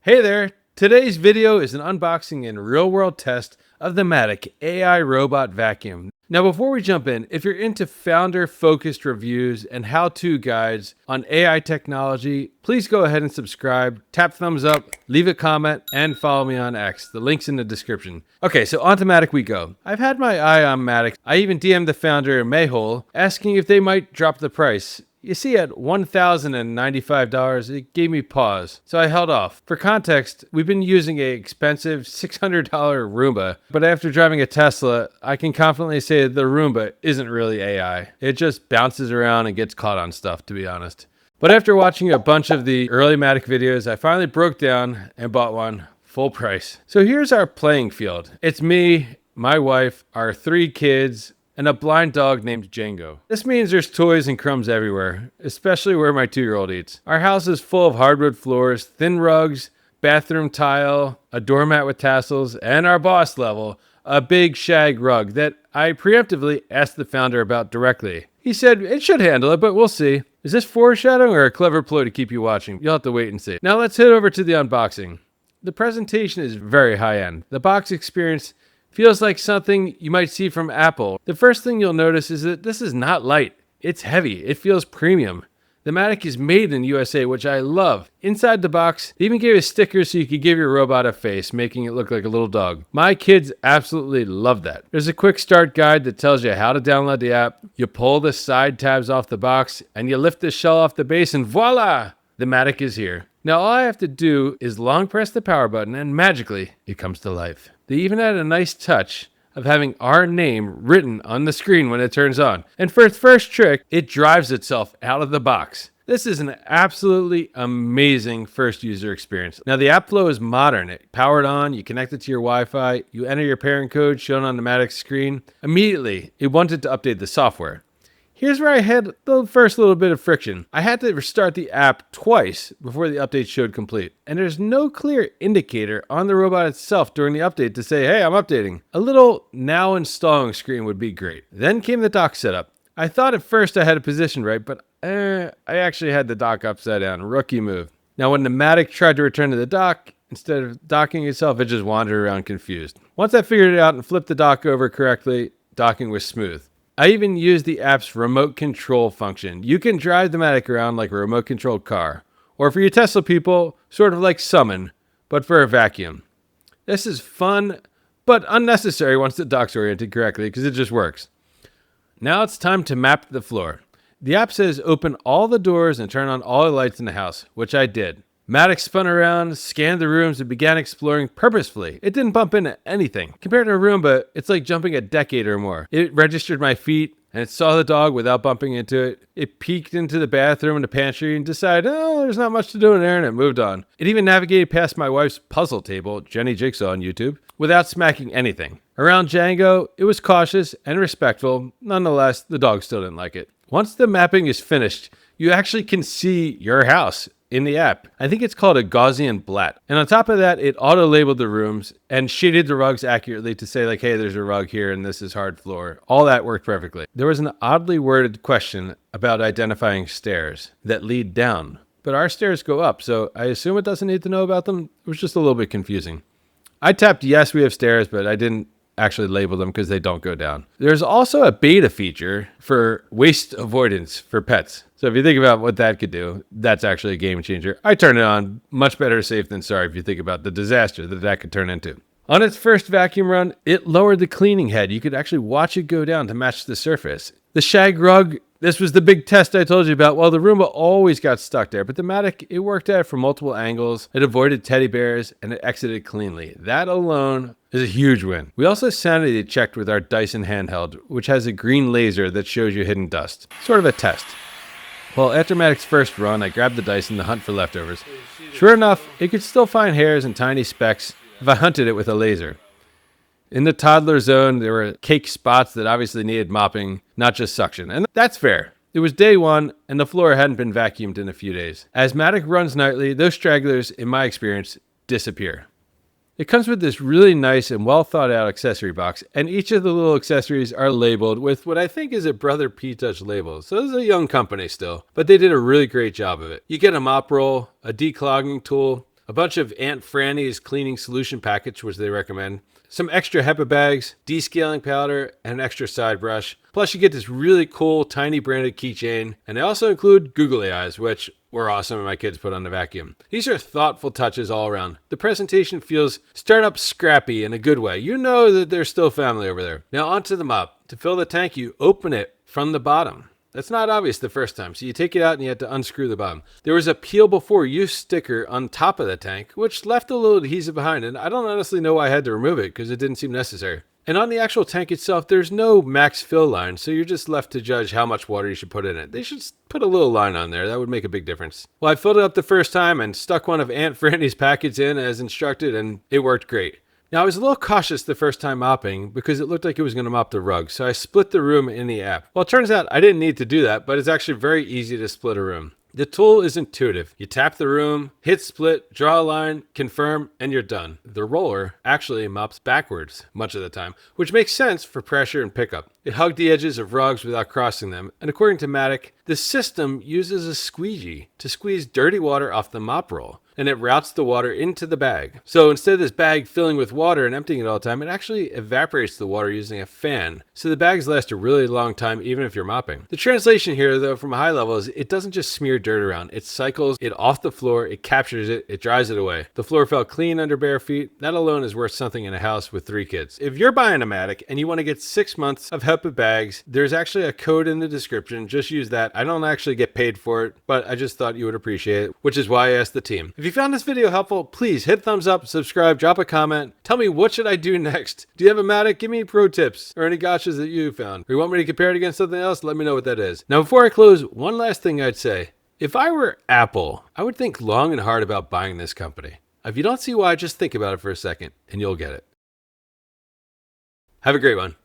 Hey there! Today's video is an unboxing and real-world test of the Matic AI Robot Vacuum. Now before we jump in, if you're into founder-focused reviews and how-to guides on AI technology, please go ahead and subscribe, tap thumbs up, leave a comment, and follow me on X. The link's in the description. Okay, so on to Matic we go. I've had my eye on Matic. I even DM'd the founder, Mayhole, asking if they might drop the price. You see, at $1,095, it gave me pause, so I held off. For context, we've been using an expensive $600 Roomba, but after driving a Tesla, I can confidently say that the Roomba isn't really AI. It just bounces around and gets caught on stuff, to be honest. But after watching a bunch of the early Matic videos, I finally broke down and bought one full price. So here's our playing field. It's me, my wife, our 3 kids, and a blind dog named Django. This means there's toys and crumbs everywhere, especially where my 2-year-old eats. Our house is full of hardwood floors, thin rugs, bathroom tile, a doormat with tassels, and our boss level, a big Shag rug that I preemptively asked the founder about directly. He said it should handle it, but we'll see. Is this foreshadowing or a clever ploy to keep you watching? You'll have to wait and see. Now let's head over to the unboxing. The presentation is very high-end. The box experience feels like something you might see from Apple. The first thing you'll notice is that this is not light. It's heavy. It feels premium. The Matic is made in the USA, which I love. Inside the box, they even gave us stickers so you could give your robot a face, making it look like a little dog. My kids absolutely love that. There's a quick start guide that tells you how to download the app. You pull the side tabs off the box, and you lift the shell off the base, and voila! The Matic is here. Now all I have to do is long press the power button, and magically, it comes to life. They even had a nice touch of having our name written on the screen when it turns on. And for its first trick, it drives itself out of the box. This is an absolutely amazing first user experience. Now the app flow is modern. It powered on, you connect it to your Wi-Fi, you enter your parent code shown on the Matic screen. Immediately, it wanted to update the software. Here's where I had the first little bit of friction. I had to restart the app twice before the update showed complete. And there's no clear indicator on the robot itself during the update to say, hey, I'm updating. A little now installing screen would be great. Then came the dock setup. I thought at first I had it positioned right, but I actually had the dock upside down. Rookie move. Now when the Matic tried to return to the dock, instead of docking itself, it just wandered around confused. Once I figured it out and flipped the dock over correctly, docking was smooth. I even used the app's remote control function. You can drive the Matic around like a remote controlled car. Or for you Tesla people, sort of like Summon, but for a vacuum. This is fun, but unnecessary once the dock's oriented correctly because it just works. Now it's time to map the floor. The app says open all the doors and turn on all the lights in the house, which I did. Matic spun around, scanned the rooms, and began exploring purposefully. It didn't bump into anything. Compared to a Roomba, it's like jumping a decade or more. It registered my feet, and it saw the dog without bumping into it. It peeked into the bathroom and the pantry and decided, oh, there's not much to do in there, and it moved on. It even navigated past my wife's puzzle table, Jenny Jigsaw on YouTube, without smacking anything. Around Django, it was cautious and respectful. Nonetheless, the dog still didn't like it. Once the mapping is finished, you actually can see your house in the app. I think it's called a Gaussian Blatt. And on top of that, it auto-labeled the rooms and shaded the rugs accurately to say like, hey, there's a rug here and this is hard floor. All that worked perfectly. There was an oddly worded question about identifying stairs that lead down, but our stairs go up, so I assume it doesn't need to know about them. It was just a little bit confusing. I tapped yes, we have stairs, but I didn't actually label them because they don't go down. There's also a beta feature for waste avoidance for pets. So if you think about what that could do, that's actually a game changer. I turned it on. Much better safe than sorry if you think about the disaster that could turn into. On its first vacuum run, it lowered the cleaning head. You could actually watch it go down to match the surface. The Shag rug, this was the big test I told you about. Well, the Roomba always got stuck there, but the Matic, it worked at it from multiple angles. It avoided teddy bears and it exited cleanly. That alone is a huge win. We also sanity checked with our Dyson handheld, which has a green laser that shows you hidden dust. Sort of a test. Well, after Matic's first run, I grabbed the Dyson to hunt for leftovers. Sure enough, it could still find hairs and tiny specks if I hunted it with a laser. In the toddler zone, there were cake spots that obviously needed mopping, not just suction. And that's fair. It was day one, and the floor hadn't been vacuumed in a few days. As Matic runs nightly, those stragglers, in my experience, disappear. It comes with this really nice and well thought out accessory box, and each of the little accessories are labeled with what I think is a Brother P-Touch label. So this is a young company still, but they did a really great job of it. You get a mop roll, a declogging tool, a bunch of Aunt Franny's cleaning solution package, which they recommend, some extra HEPA bags, descaling powder, and an extra side brush. Plus you get this really cool tiny branded keychain, and they also include googly eyes, which were awesome and my kids put on the vacuum. These are thoughtful touches all around. The presentation feels startup scrappy in a good way. You know that there's still family over there. Now onto the mop. To fill the tank, you open it from the bottom. That's not obvious the first time, so you take it out and you have to unscrew the bottom. There was a peel before use sticker on top of the tank, which left a little adhesive behind, and I don't honestly know why I had to remove it because it didn't seem necessary. And on the actual tank itself, there's no max fill line, so you're just left to judge how much water you should put in it. They should put a little line on there. That would make a big difference. Well, I filled it up the first time and stuck one of Aunt Franny's packets in as instructed, and it worked great. Now, I was a little cautious the first time mopping because it looked like it was going to mop the rug, so I split the room in the app. Well, it turns out I didn't need to do that, but it's actually very easy to split a room. The tool is intuitive. You tap the room, hit split, draw a line, confirm, and you're done. The roller actually mops backwards much of the time, which makes sense for pressure and pickup. It hugged the edges of rugs without crossing them, and according to Matic, the system uses a squeegee to squeeze dirty water off the mop roll, and it routes the water into the bag. So instead of this bag filling with water and emptying it all the time, it actually evaporates the water using a fan. So the bags last a really long time even if you're mopping. The translation here, though, from a high level is it doesn't just smear dirt around. It cycles it off the floor, it captures it, it dries it away. The floor felt clean under bare feet. That alone is worth something in a house with 3 kids. If you're buying a Matic and you want to get 6 months of HEPA bags, there's actually a code in the description. Just use that. I don't actually get paid for it, but I just thought you would appreciate it, which is why I asked the team. If you found this video helpful, please hit thumbs up, subscribe, drop a comment. Tell me, what should I do next? Do you have a Matic? Give me pro tips or any gotchas that you found. Or you want me to compare it against something else? Let me know what that is. Now, before I close, one last thing I'd say. If I were Apple, I would think long and hard about buying this company. If you don't see why, just think about it for a second and you'll get it. Have a great one.